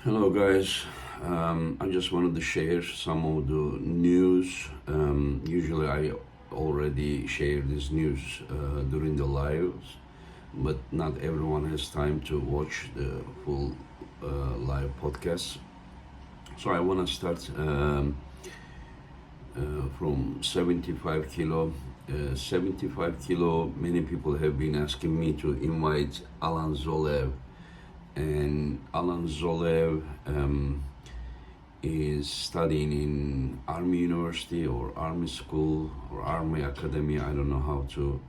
Hello, guys. I just wanted to share some of the news. Usually, I already share this news during the lives, but not everyone has time to watch the full live podcast. So, I want to start from 75 kilo. 75 kilo, many people have been asking me to invite Alan Zolev, and Alan Zolev is studying in Army University or Army School or Army Academy. I don't know how to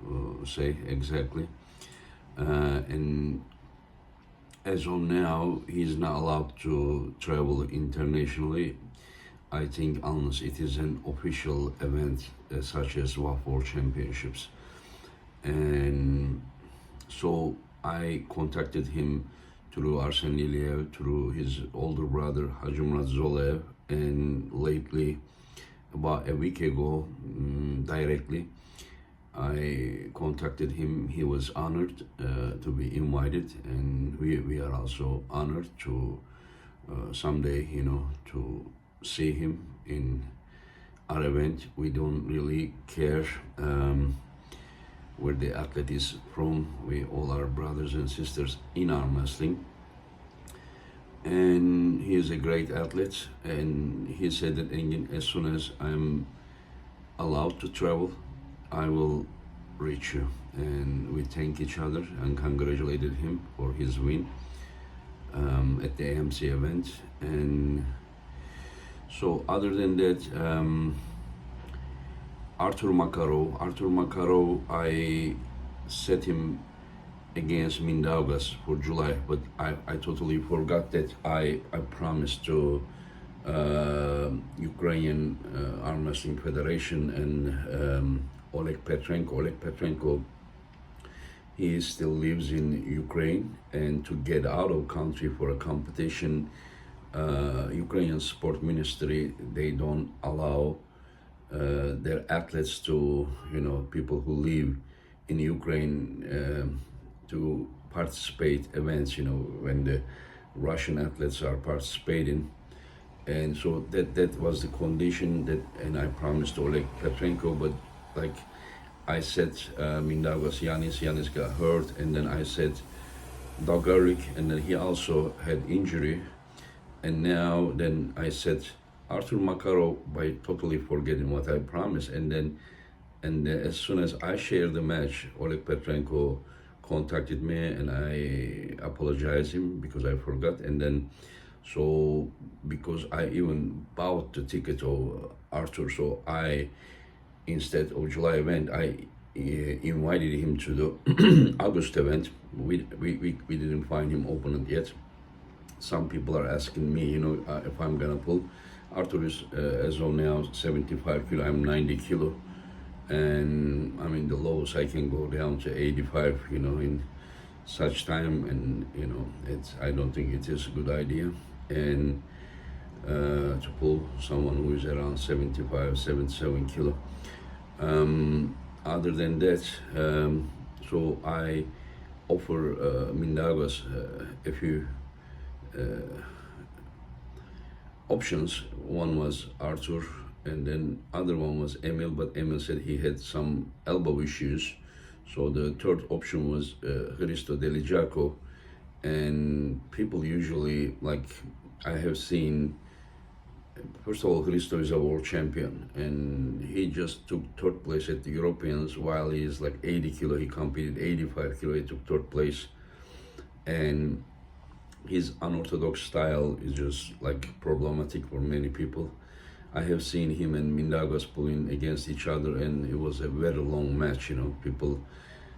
say exactly. And as of now, he's not allowed to travel internationally. I think unless it is an official event such as WAF World Championships. And so I contacted him through Arsen Liliev, through his older brother Hajimrat Zolev, and lately, about a week ago, directly, I contacted him. He was honored to be invited, and we are also honored to someday, to see him in our event. We don't really care where the athlete is from. We all are brothers and sisters in arm wrestling. And he is a great athlete, and he said that as soon as I'm allowed to travel, I will reach you. And we thank each other and congratulated him for his win at the AMC event. And so other than that, Arthur Macaro, I set him against Mindaugas for July, but I totally forgot that I promised to Ukrainian Arm Wrestling Federation and Oleg Petrenko, he still lives in Ukraine, and to get out of country for a competition, Ukrainian Sport Ministry, they don't allow their athletes to, people who live in Ukraine to participate events, when the Russian athletes are participating. And so that was the condition that, and I promised Oleg Petrenko, but like I said, Mindaugas Yanis got hurt, and then I said Dogaric, and then he also had injury. And now then I said Arthur Macaro by totally forgetting what I promised. And as soon as I shared the match, Oleg Petrenko contacted me, and I apologized him because I forgot. And then so because I even bought the ticket of Arthur, so I, instead of July event, I invited him to the August event. We didn't find him opponent yet. Some people are asking me, if I'm gonna pull. Arthur is, as of now, 75 kilo, I'm 90 kilo. And I mean, the lowest I can go down to 85, in such time. And, I don't think it is a good idea. And to pull someone who is around 75, 77 kilo. Other than that, so I offer Mindaugas a few options. One was Arthur, and then other one was Emil, but Emil said he had some elbow issues. So the third option was Hristo Delijaco. And people usually, like I have seen, first of all, Hristo is a world champion, and he just took third place at the Europeans. While he is like 80 kilo, he competed 85 kilo, he took third place. And his unorthodox style is just like problematic for many people. I have seen him and Mindaugas pulling against each other, and it was a very long match.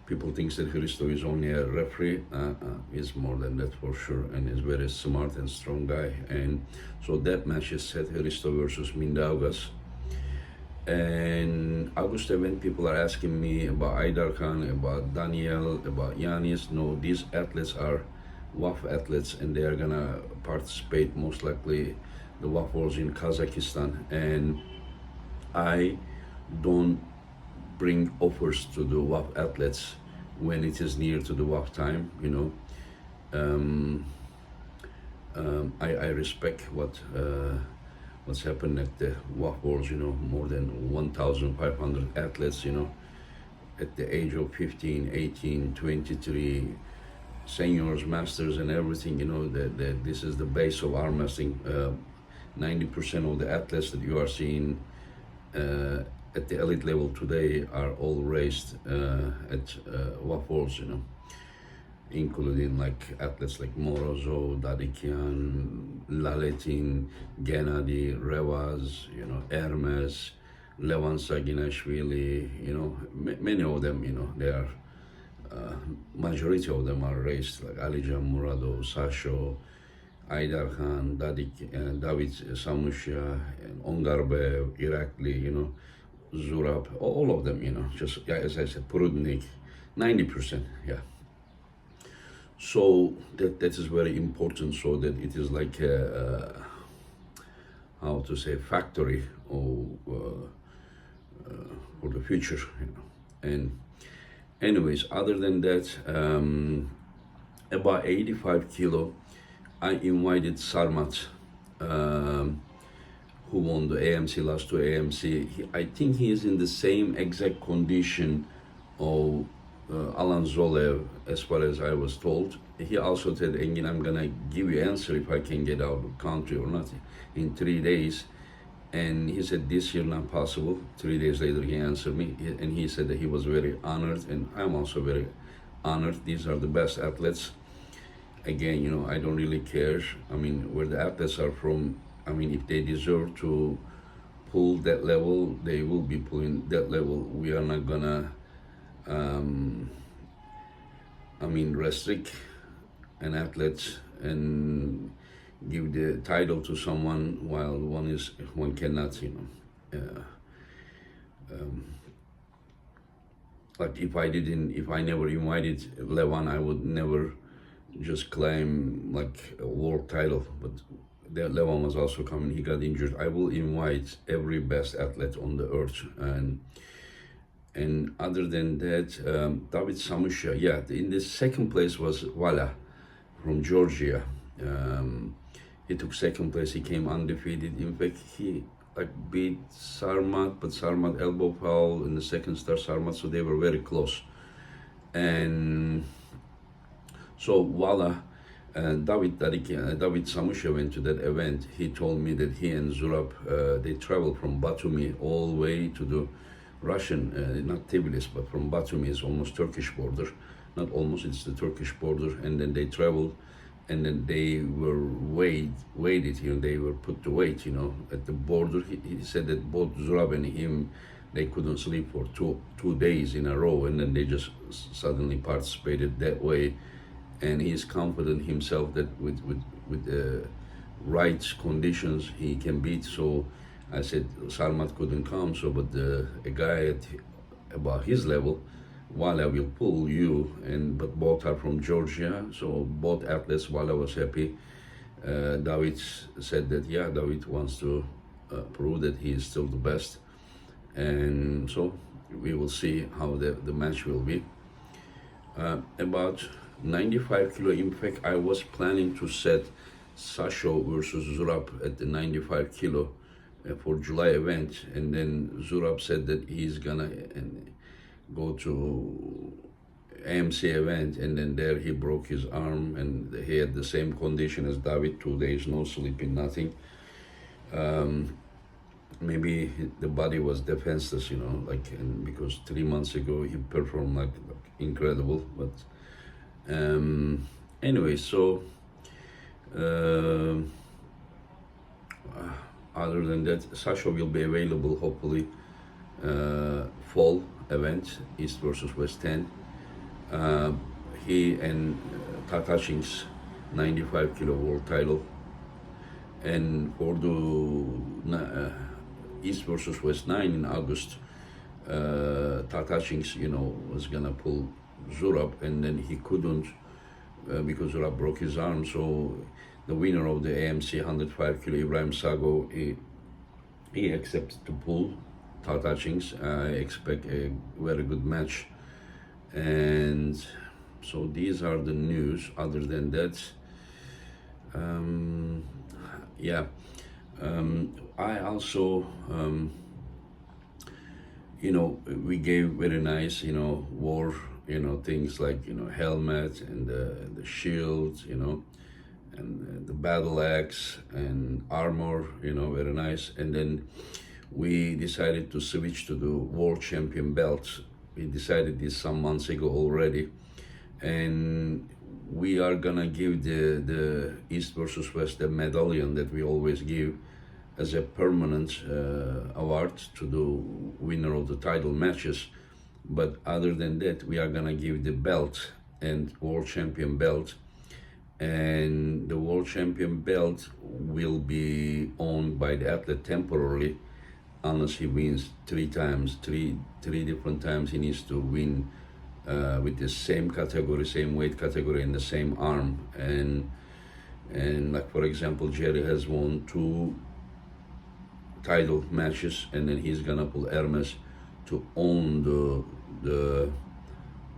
People think that Hristo is only a referee. He's more than that for sure, and he's very smart and strong guy. And so that match is set, Hristo versus Mindaugas. And August event, people are asking me about Idar Khan, about Daniel, about Yanis. No, these athletes are WAF athletes, and they are gonna participate most likely the WAF Worlds in Kazakhstan. And I don't bring offers to the WAF athletes when it is near to the WAF time. I respect what's happened at the WAF Worlds, more than 1,500 athletes, at the age of 15, 18, 23, seniors, masters, and everything, that this is the base of arm wrestling. 90% of the athletes that you are seeing at the elite level today are all raised at WAF Worlds, including like athletes like MOROZOV, Idar Khan, Laletin, GENADI, Revaz, ERMES, Levan Saginashvili, many of them, they are, majority of them are raised, like Alijan Muradov, Sasho, Idar Khan, David Samusha, and Ongarbev, Irakli, Zurab, all of them, just as I said, Prudnik, 90%, yeah. So that is very important, so that it is like a, how to say, factory or for the future, And anyways, other than that, about 85 kilo, I invited Sarmat, who won the AMC, last two AMC. I think he is in the same exact condition of Alan Zolev, as far as I was told. He also said, Engin, I'm gonna give you answer if I can get out of the country or not in 3 days. And he said, this year not possible. 3 days later, he answered me, and he said that he was very honored, and I'm also very honored. These are the best athletes. Again, I don't really care. I mean, where the athletes are from, I mean, if they deserve to pull that level, they will be pulling that level. We are not gonna, restrict an athlete and give the title to someone while one cannot, like if I never invited Levan, I would never just claim like a world title. But that Levan was also coming, he got injured. I will invite every best athlete on the earth, and other than that, David Samusha, yeah, in the second place was Vala from Georgia. He took second place, he came undefeated. In fact, he beat Sarma, but Sarma elbow foul in the second star Sarma, so they were very close. And so Vala, David Samusha went to that event. He told me that he and Zurab, they traveled from Batumi all the way to the Russian, not Tbilisi, but from Batumi is almost Turkish border. Not almost, it's the Turkish border. And then they traveled, and then they were weighted, they were put to weight, at the border. He said that both Zurab and him, they couldn't sleep for two days in a row, and then they just suddenly participated that way. And he's confident himself that with the right conditions he can beat. So I said Sarmat couldn't come, so but a guy at about his level, Wala will pull you, but both are from Georgia, so both athletes. Wala was happy. David said that David wants to prove that he is still the best, and so we will see how the match will be. About 95 kilo. In fact, I was planning to set Sasho versus Zurab at the 95 kilo for July event, and then Zurab said that he's gonna go to AMC event, and then there he broke his arm, and he had the same condition as David, 2 days, no sleeping, nothing. Maybe the body was defenseless, and because 3 months ago he performed like incredible. But anyway, so other than that, Sasha will be available hopefully fall event, East versus West 10. He and Tatashing's 95 kilo world title, and for the East versus West 9 in August, Tatashing's was gonna pull Zurab, and then he couldn't because Zurab broke his arm. So the winner of the AMC 105 kilo, Ibrahim Sago, he accepted to pull Tatashing's. I expect a very good match. And so these are the news. Other than that, yeah. I also, we gave very nice, war, things like, helmet and the shield, and the battle axe and armor, very nice. And then we decided to switch to the world champion belt. We decided this some months ago already, and we are gonna give the East versus West the medallion that we always give as a permanent award to the winner of the title matches. But other than that, we are gonna give the belt and world champion belt, and the world champion belt will be owned by the athlete temporarily unless he wins three times, three different times he needs to win with the same category, same weight category, in the same arm. And like for example, Jerry has won 2 title matches, and then he's gonna pull Hermes to own the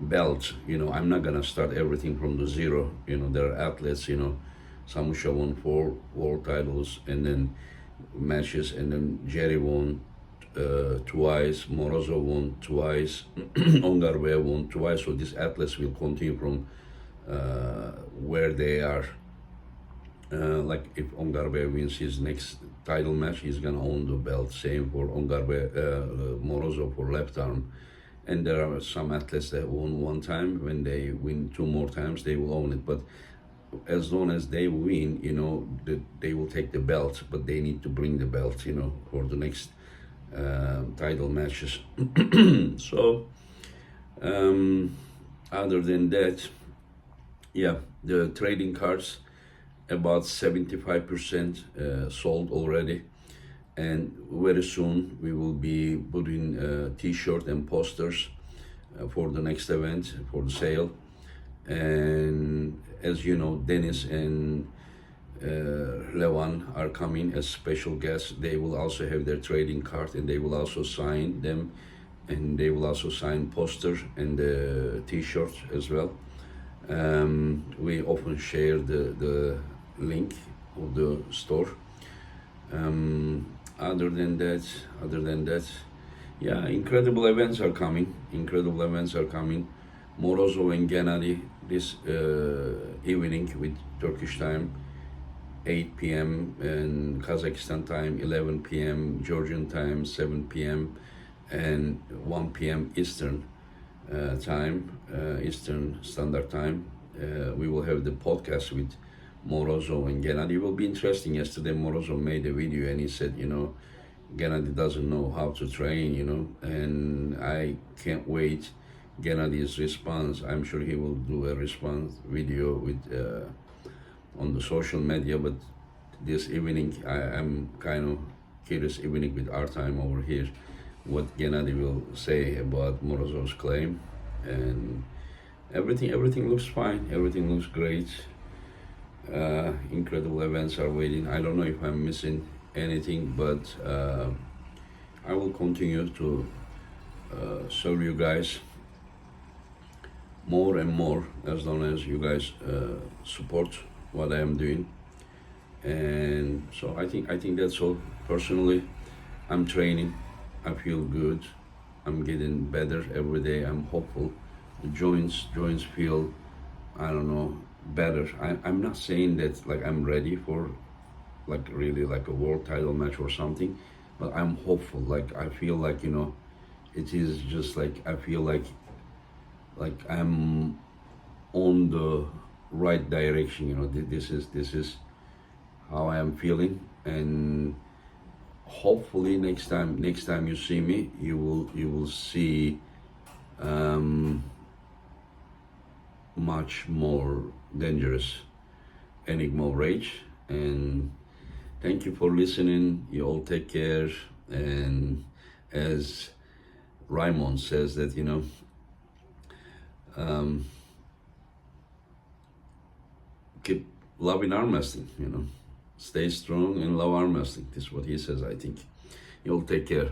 belt. I'm not gonna start everything from the zero. There are athletes, Samusha won 4 world titles and then matches, and then Jerry won twice, Morozov won twice, Ongarve won twice. So these athletes will continue from where they are. Like if Ongarve wins his next title match, he's gonna own the belt. Same for Ongarve, Morozov for left arm. And there are some athletes that won 1 time. When they win 2 more times, they will own it. But as long as they win, they will take the belt, but they need to bring the belt, for the next title matches. So, other than that, yeah, the trading cards, about 75% sold already. And very soon we will be putting T-shirt and posters for the next event, for the sale. And as you know, Dennis and Levan are coming as special guests. They will also have their trading card, and they will also sign them, and they will also sign posters and the T-shirt as well. We often share the link of the store. Other than that, yeah, incredible events are coming. Morozov and GENADI this evening with Turkish time, 8 p.m. and Kazakhstan time, 11 p.m. Georgian time, 7 p.m. and 1 p.m. Eastern time, Eastern Standard Time. We will have the podcast with Morozov and GENADI. It will be interesting. Yesterday Morozov made a video and he said, GENADI doesn't know how to train, and I can't wait GENADI's response. I'm sure he will do a response video with on the social media. But this evening, I'm kind of curious evening with ARTYOM over here, what GENADI will say about Morozov's claim. And everything looks fine. Everything looks great. Incredible events are waiting. I don't know if I'm missing anything, but I will continue to serve you guys more and more as long as you guys support what I am doing. And so I think that's all. Personally, I'm training. I feel good. I'm getting better every day. I'm hopeful. The joints feel, I don't know, better. I'm not saying that like I'm ready for like really like a world title match or something, but I'm hopeful. Like I feel like it is just like I feel like I'm on the right direction. This is how I am feeling, and hopefully next time you see me, you will see much more dangerous Enigma Rage. And thank you for listening. You all take care. And as Raymond says that, keep loving arm wrestling, stay strong and love arm wrestling. This is what he says, I think. You all take care.